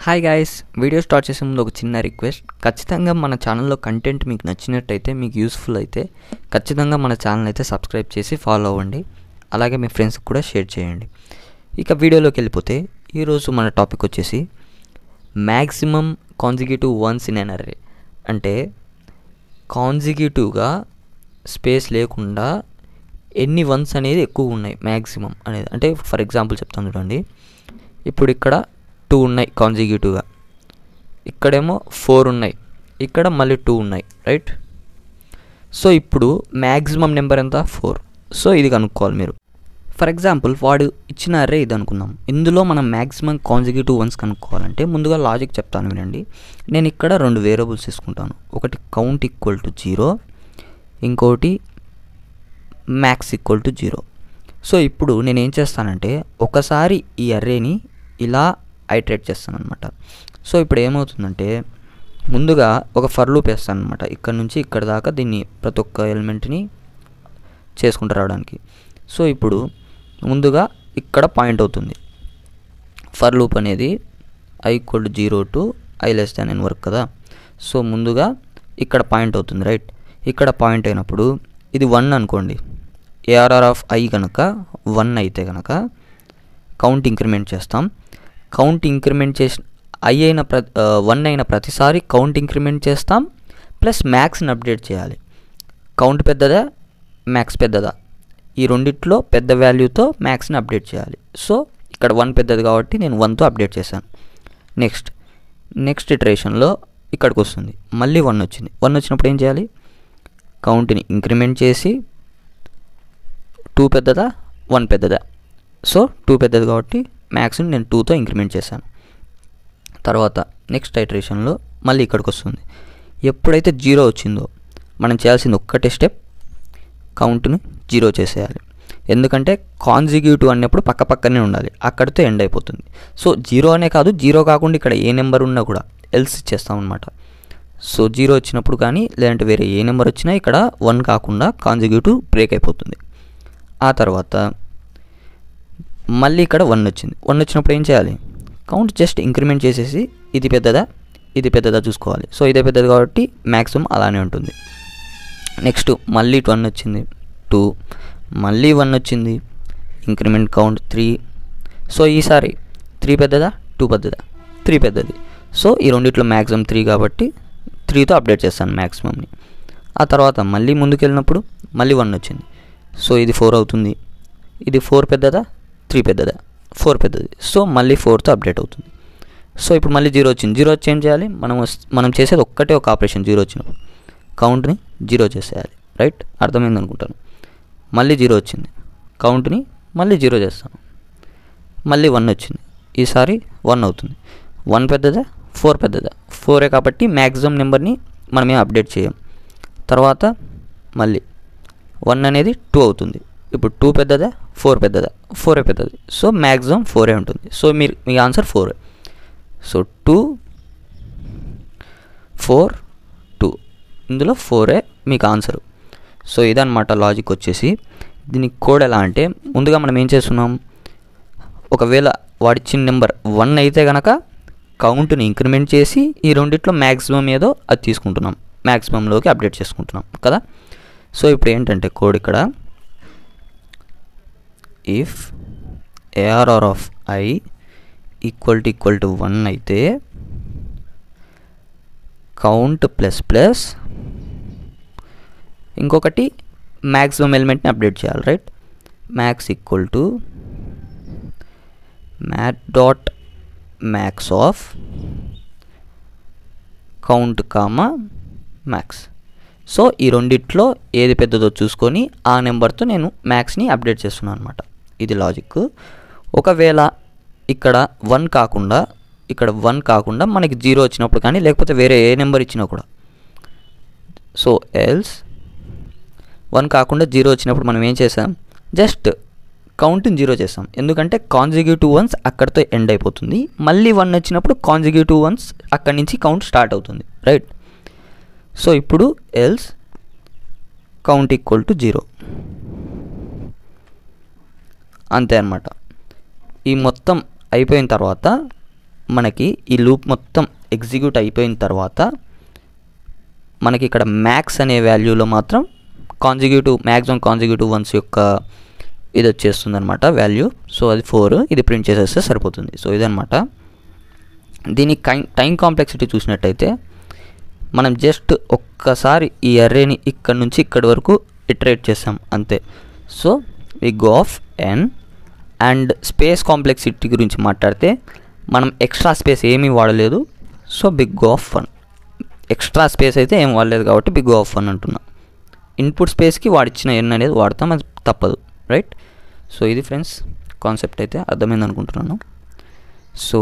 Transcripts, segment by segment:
Hi guys, video start చేసే ముందు ఒక చిన్న రిక్వెస్ట్. ఖచ్చితంగా మన ఛానల్లో కంటెంట్ మీకు నచ్చినట్టయితే, మీకు యూస్ఫుల్ అయితే ఖచ్చితంగా మన ఛానల్ అయితే సబ్స్క్రైబ్ చేసి ఫాలో అవ్వండి. అలాగే మీ ఫ్రెండ్స్కి కూడా షేర్ చేయండి. ఇక వీడియోలోకి వెళ్ళిపోతే ఈరోజు మన టాపిక్ వచ్చేసి maximum consecutive once in an array. అంటే కాన్సిక్యూటివ్గా స్పేస్ లేకుండా ఎన్ని వన్స్ అనేది ఎక్కువ ఉన్నాయి మ్యాక్సిమం అనేది. అంటే ఫర్ ఎగ్జాంపుల్ చెప్తాను చూడండి. ఇప్పుడు ఇక్కడ 2 ఉన్నాయి కాన్సిక్యూటివ్గా, ఇక్కడేమో 4 ఉన్నాయి, ఇక్కడ మళ్ళీ 2 ఉన్నాయి, రైట్? సో ఇప్పుడు మ్యాక్సిమం నెంబర్ ఎంత? 4. సో ఇది కనుక్కోవాలి మీరు. ఫర్ ఎగ్జాంపుల్ వాడు ఇచ్చిన అర్రే ఇది అనుకుందాం. ఇందులో మనం మ్యాక్సిమం కాన్సిక్యూటివ్ వన్స్ కనుక్కోవాలంటే ముందుగా లాజిక్ చెప్తాను వినండి. నేను ఇక్కడ 2 వేరియబుల్స్ తీసుకుంటాను. ఒకటి కౌంట్ ఈక్వల్ టు 0, ఇంకోటి మ్యాక్స్ ఈక్వల్ టు 0. సో ఇప్పుడు నేను ఏం చేస్తానంటే ఒకసారి ఈ అర్రేని ఇలా ఐటరేట్ చేస్తాను అనమాట. సో ఇప్పుడు ఏమవుతుందంటే ముందుగా ఒక ఫర్ లూప్ వేస్తాను అనమాట. ఇక్కడ నుంచి ఇక్కడ దాకా దీన్ని ప్రతి ఒక్క ఎలిమెంట్ని చేసుకుంటూ రావడానికి. సో ఇప్పుడు ముందుగా ఇక్కడ పాయింట్ అవుతుంది. ఫర్ లూప్ అనేది i equal to 0 to i less than n వరకు కదా. సో ముందుగా ఇక్కడ పాయింట్ అవుతుంది, రైట్? ఇక్కడ పాయింట్ అయినప్పుడు ఇది 1 అనుకోండి. ARR ఆఫ్ i కనుక 1 అయితే కనుక కౌంట్ ఇంక్రిమెంట్ చేస్తాం. కౌంట్ ఇంక్రిమెంట్ చేసి 1 అయిన ప్రతిసారి కౌంట్ ఇంక్రిమెంట్ చేస్తాం, ప్లస్ మ్యాక్స్ని అప్డేట్ చేయాలి. కౌంట్ పెద్దదా, మ్యాక్స్ పెద్దదా, ఈ రెండిట్లో పెద్ద వాల్యూతో మ్యాక్స్ని అప్డేట్ చేయాలి. సో ఇక్కడ 1 పెద్దది కాబట్టి నేను 1తో అప్డేట్ చేశాను. నెక్స్ట్ ఇటరేషన్లో ఇక్కడికి వస్తుంది, మళ్ళీ 1 వచ్చింది. 1 వచ్చినప్పుడు ఏం చేయాలి? కౌంట్ని ఇంక్రిమెంట్ చేసి 2 పెద్దదా, 1 పెద్దదా? సో 2 పెద్దది కాబట్టి మ్యాక్స్ని నేను 2తో ఇంక్రిమెంట్ చేశాను. తర్వాత నెక్స్ట్ ఐటరేషన్లో మళ్ళీ ఇక్కడికి వస్తుంది. ఎప్పుడైతే 0 వచ్చిందో మనం చేయాల్సింది ఒక్కటే స్టెప్, కౌంట్ని 0 చేసేయాలి. ఎందుకంటే కాన్సిక్యూటివ్ అన్నప్పుడు పక్కనే ఉండాలి, అక్కడితో ఎండ్ అయిపోతుంది. సో 0 అనే కాదు, 0 కాకుండా ఇక్కడ ఏ నెంబర్ ఉన్నా కూడా ఎల్స్ ఇచ్చేస్తాం అనమాట. సో 0 వచ్చినప్పుడు కానీ లేదంటే వేరే ఏ నెంబర్ వచ్చినా ఇక్కడ 1 కాకుండా కాన్సిక్యూటివ్ బ్రేక్ అయిపోతుంది. ఆ తర్వాత మళ్ళీ ఇక్కడ 1 వచ్చింది. 1 వచ్చినప్పుడు ఏం చేయాలి? కౌంట్ జస్ట్ ఇంక్రిమెంట్ చేసేసి ఇది పెద్దదా చూసుకోవాలి. సో ఇదే పెద్దది కాబట్టి మ్యాక్సిమం అలానే ఉంటుంది. నెక్స్ట్ మళ్ళీ 1 వచ్చింది, 2, మళ్ళీ 1 వచ్చింది, ఇంక్రిమెంట్ కౌంట్ 3. సో ఈసారి 3 పెద్దదా, 2 పెద్దదా? 3 పెద్దది. సో ఈ రెండిట్లో మ్యాక్సిమం 3 కాబట్టి 3తో అప్డేట్ చేస్తాను మ్యాక్సిమంని. ఆ తర్వాత మళ్ళీ ముందుకు వెళ్ళినప్పుడు మళ్ళీ 1 వచ్చింది. సో ఇది 4 అవుతుంది. ఇది 4 పెద్దదా, 3 పెద్దదా? 4 పెద్దది. సో మళ్ళీ 4తో అప్డేట్ అవుతుంది. సో ఇప్పుడు మళ్ళీ 0 వచ్చింది. 0 వచ్చి ఏం చేయాలి? మనం చేసేది ఒక్కటే ఒక ఆపరేషన్. 0 వచ్చినప్పుడు కౌంట్ని 0 చేసేయాలి, రైట్? అర్థమైంది అనుకుంటాను. మళ్ళీ 0 వచ్చింది, కౌంట్ని మళ్ళీ 0 చేస్తాను. మళ్ళీ 1 వచ్చింది, ఈసారి 1 అవుతుంది. 1 పెద్దదా, 4 పెద్దదా? 4 కాబట్టి మ్యాక్సిమం నెంబర్ని మనమే అప్డేట్ చేయం. తర్వాత మళ్ళీ 1 అనేది 2 అవుతుంది. ఇప్పుడు 2 పెద్దదా, 4 పెద్దదా? 4 పెద్దది. సో మ్యాక్సిమం 4 ఉంటుంది. సో మీ ఆన్సర్ 4. సో 2, 4, 2, ఇందులో 4 మీకు ఆన్సరు. సో ఇదన్నమాట లాజిక్ వచ్చేసి. దీనికి కోడ్ ఎలా అంటే ముందుగా మనం ఏం చేస్తున్నాం, ఒకవేళ వాడిచ్చిన నెంబర్ 1 అయితే కనుక కౌంట్ని ఇంక్రిమెంట్ చేసి ఈ రెండిట్లో మ్యాక్సిమం ఏదో అది తీసుకుంటున్నాం, మ్యాక్సిమంలోకి అప్డేట్ చేసుకుంటున్నాం కదా. సో ఇప్పుడు ఏంటంటే కోడ్ ఇక్కడ if ARR of i equal to 1 అయితే కౌంట్ ప్లస్ ఇంకొకటి మ్యాక్సిమం ఎలిమెంట్ని అప్డేట్ చేయాలి, right? Max equal to mat.max of count comma max. So ఈ రెండిట్లో ఏది పెద్దదో చూసుకొని ఆ నెంబర్తో నేను మ్యాక్స్ని అప్డేట్ చేస్తున్నాను అనమాట. ఇది లాజిక్. ఒకవేళ ఇక్కడ 1 కాకుండా మనకి 0 వచ్చినప్పుడు కానీ లేకపోతే వేరే ఏ నెంబర్ ఇచ్చినా కూడా, సో ఎల్స్ 1 కాకుండా 0 వచ్చినప్పుడు మనం ఏం చేసాం? జస్ట్ కౌంట్ని 0 చేసాం. ఎందుకంటే కాన్సిక్యూటివ్ వన్స్ అక్కడితో ఎండ్ అయిపోతుంది. మళ్ళీ 1 వచ్చినప్పుడు కాన్సిక్యూటివ్ వన్స్ అక్కడి నుంచి కౌంట్ స్టార్ట్ అవుతుంది, రైట్? సో ఇప్పుడు ఎల్స్ కౌంట్ ఈక్వల్ టు 0 అంతే అన్నమాట. ఈ మొత్తం అయిపోయిన తర్వాత మనకి ఈ లూప్ మొత్తం ఎగ్జిక్యూట్ అయిపోయిన తర్వాత మనకి ఇక్కడ మ్యాక్స్ అనే వాల్యూలో మాత్రం మ్యాక్సిమం కాన్జిక్యూటివ్ వన్స్ యొక్క ఇది వచ్చేస్తుంది అనమాట వాల్యూ. సో అది 4, ఇది ప్రింట్ చేసేస్తే సరిపోతుంది. సో ఇదనమాట. దీని టైం కాంప్లెక్సిటీ చూసినట్టయితే మనం జస్ట్ ఒక్కసారి ఈ అర్రేని ఇక్కడ నుంచి ఇక్కడి వరకు ఇటరేట్ చేస్తాం అంతే. So big of n. And space complexity గురించి మాట్లాడితే మనం ఎక్స్ట్రా స్పేస్ ఏమీ వాడలేదు. So big of 1. Extra space అయితే ఏం వాడలేదు కాబట్టి బిగ్ ఆఫ్ 1 అంటున్నా. ఇన్పుట్ స్పేస్కి వాడిచ్చిన n అనేది వాడతాం, అది తప్పదు, రైట్? సో ఇది ఫ్రెండ్స్ కాన్సెప్ట్ అయితే అర్థమైంది అనుకుంటున్నాను. సో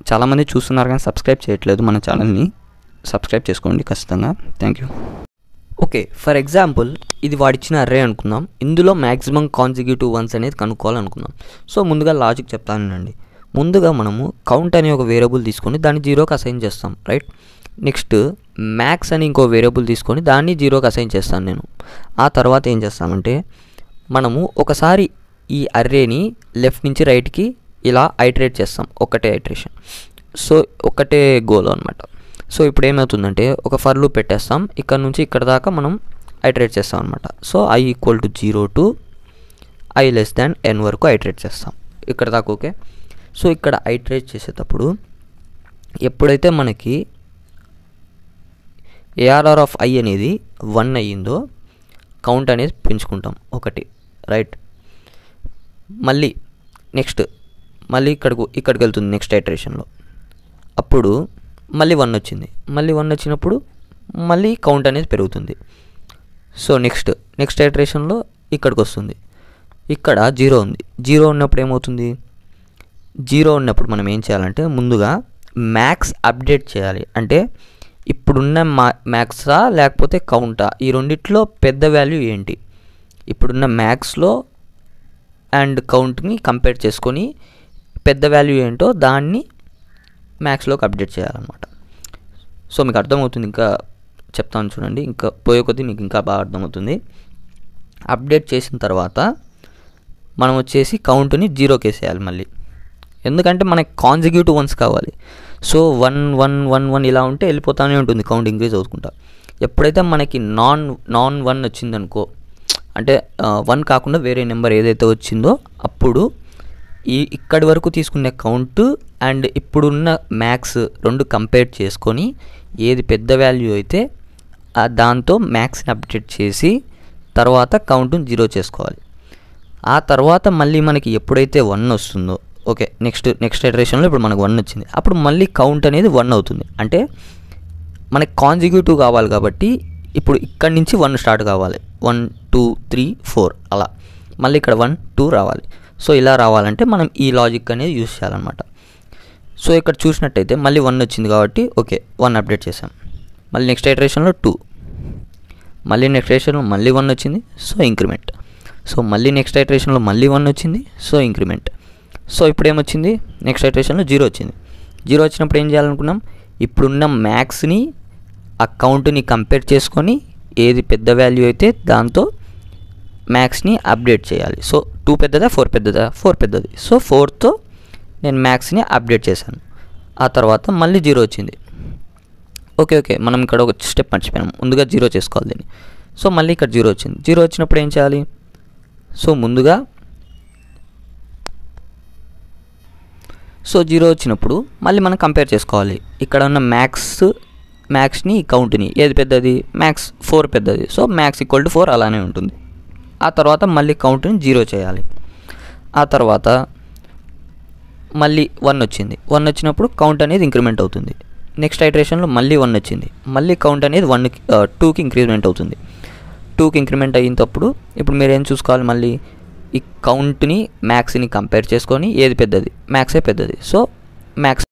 చాలామంది చూస్తున్నారు కానీ సబ్స్క్రైబ్ చేయట్లేదు మన ఛానల్ని. సబ్స్క్రైబ్ చేసుకోండి ఖచ్చితంగా. Thank you. Okay, for example ఇది వాడిచ్చిన అర్రే అనుకుందాం. ఇందులో మ్యాక్సిమం కాన్జిక్యూటివ్ వన్స్ అనేది కనుక్కోవాలనుకుందాం. సో ముందుగా లాజిక్ చెప్తానండి. ముందుగా మనము కౌంట్ అనే ఒక వేరియబుల్ తీసుకొని దాన్ని 0కి అసైన్ చేస్తాం, రైట్? నెక్స్ట్ మ్యాక్స్ అని ఇంకో వేరియబుల్ తీసుకొని దాన్ని 0కి అసైన్ చేస్తాను నేను. ఆ తర్వాత ఏం చేస్తామంటే మనము ఒకసారి ఈ అర్రేని లెఫ్ట్ నుంచి రైట్కి ఇలా ఐటరేట్ చేస్తాం, ఒకటే ఐటరేషన్. సో ఒకటే గోల్ అనమాట. సో ఇప్పుడు ఏమవుతుందంటే ఒక ఫర్ లూప్ పెట్టేస్తాం, ఇక్కడ నుంచి ఇక్కడ దాకా మనం ఐటరేట్ చేస్తాం అనమాట. So i = 0 to i n వరకు ఐటరేట్ చేస్తాం ఇక్కడ దాకా. ఓకే, సో ఇక్కడ ఐటరేట్ చేసేటప్పుడు ఎప్పుడైతే మనకి ARR of i అనేది 1 అయ్యిందో కౌంట్ అనేది పెంచుకుంటాం 1, రైట్? మళ్ళీ నెక్స్ట్ ఇక్కడికి వెళ్తుంది నెక్స్ట్ ఐటరేషన్లో. అప్పుడు మళ్ళీ 1 వచ్చింది. మళ్ళీ 1 వచ్చినప్పుడు మళ్ళీ కౌంట్ అనేది పెరుగుతుంది. సో నెక్స్ట్ ఐటరేషన్లో ఇక్కడికి వస్తుంది. ఇక్కడ 0 ఉంది. 0 ఉన్నప్పుడు ఏమవుతుంది? 0 ఉన్నప్పుడు మనం ఏం చేయాలంటే ముందుగా మ్యాక్స్ అప్డేట్ చేయాలి. అంటే ఇప్పుడున్న మ్యాక్సా లేకపోతే కౌంటా, ఈ రెండిట్లో పెద్ద వాల్యూ ఏంటి? ఇప్పుడున్న మ్యాక్స్లో అండ్ కౌంట్ని కంపేర్ చేసుకొని పెద్ద వాల్యూ ఏంటో దాన్ని మ్యాక్స్లోకి అప్డేట్ చేయాలన్నమాట. సో మీకు అర్థమవుతుంది, ఇంకా చెప్తాను చూడండి, ఇంకా పోయే కొద్దీ మీకు ఇంకా బాగా అర్థమవుతుంది. అప్డేట్ చేసిన తర్వాత మనం వచ్చేసి కౌంట్ని 0కి వేసేయాలి మళ్ళీ, ఎందుకంటే మనకి కాన్జిక్యూటివ్ వన్స్ కావాలి. సో 1 1 1 1 ఇలా ఉంటే వెళ్ళిపోతూనే ఉంటుంది కౌంట్ ఇంక్రీజ్ అవుతుంటా. ఎప్పుడైతే మనకి నాన్ 1 వచ్చిందనుకో, అంటే 1 కాకుండా వేరే నెంబర్ ఏదైతే వచ్చిందో అప్పుడు ఇక్కడి వరకు తీసుకునే కౌంట్ అండ్ ఇప్పుడున్న మ్యాక్స్ రెండు కంపేర్ చేసుకొని ఏది పెద్ద వాల్యూ అయితే దాంతో మ్యాక్స్ని అప్డేట్ చేసి తర్వాత కౌంట్ని 0 చేసుకోవాలి. ఆ తర్వాత మళ్ళీ మనకి ఎప్పుడైతే 1 వస్తుందో, ఓకే, నెక్స్ట్ ఇటరేషన్లో ఇప్పుడు మనకు 1 వచ్చింది, అప్పుడు మళ్ళీ కౌంట్ అనేది 1 అవుతుంది. అంటే మనకి కాన్జిక్యూటివ్ కావాలి కాబట్టి ఇప్పుడు ఇక్కడి నుంచి 1 స్టార్ట్ కావాలి. 1 2 3 4 అలా మళ్ళీ ఇక్కడ 1 2 రావాలి. సో ఇలా రావాలంటే మనం ఈ లాజిక్ అనేది యూజ్ చేయాలన్నమాట. సో ఇక్కడ చూసినట్టయితే మళ్ళీ 1 వచ్చింది కాబట్టి ఓకే 1 అప్డేట్ చేసాం. మళ్ళీ నెక్స్ట్ ఇటరేషన్లో 2, మళ్ళీ నెక్స్ట్ ఇటరేషన్లో మళ్ళీ 1 వచ్చింది, సో ఇంక్రిమెంట్. సో మళ్ళీ నెక్స్ట్ ఇటరేషన్లో మళ్ళీ 1 వచ్చింది, సో ఇంక్రిమెంట్. సో ఇప్పుడు ఏమొచ్చింది? నెక్స్ట్ ఇటరేషన్లో 0 వచ్చింది. 0 వచ్చినప్పుడు ఏం చేయాలనుకున్నాం? ఇప్పుడున్న మ్యాక్స్ని ఆ కౌంట్ని కంపేర్ చేసుకొని ఏది పెద్ద వాల్యూ అయితే దాంతో మ్యాక్స్ని అప్డేట్ చేయాలి. సో 2 పెద్దదా 4 పెద్దదా? 4 పెద్దది. సో 4తో నేను మ్యాక్స్ని అప్డేట్ చేశాను. ఆ తర్వాత మళ్ళీ 0 వచ్చింది. ఓకే మనం ఇక్కడ ఒక స్టెప్ మర్చిపోయాం, ముందుగా 0 చేసుకోవాలి దీన్ని. సో మళ్ళీ ఇక్కడ 0 వచ్చింది. 0 వచ్చినప్పుడు ఏం చేయాలి? సో ముందుగా 0 వచ్చినప్పుడు మళ్ళీ మనం కంపేర్ చేసుకోవాలి. ఇక్కడ ఉన్న మ్యాక్స్ని కౌంట్ని ఏది పెద్దది? మ్యాక్స్ 4 పెద్దది. సో మ్యాక్స్ = 4 అలానే ఉంటుంది. ఆ తర్వాత మళ్ళీ కౌంట్ని 0 చేయాలి. ఆ తర్వాత మళ్ళీ 1 వచ్చింది. 1 వచ్చినప్పుడు కౌంట్ అనేది ఇంక్రిమెంట్ అవుతుంది. నెక్స్ట్ ఐటరేషన్లో మళ్ళీ 1 వచ్చింది. మళ్ళీ కౌంట్ అనేది 2కి ఇంక్రిమెంట్ అవుతుంది. 2కి ఇంక్రిమెంట్ అయినప్పుడు ఇప్పుడు మీరు ఏం చూసుకోవాలి? మళ్ళీ ఈ కౌంట్ని మ్యాక్స్ని కంపేర్ చేసుకొని ఏది పెద్దది? మ్యాక్సే పెద్దది. So max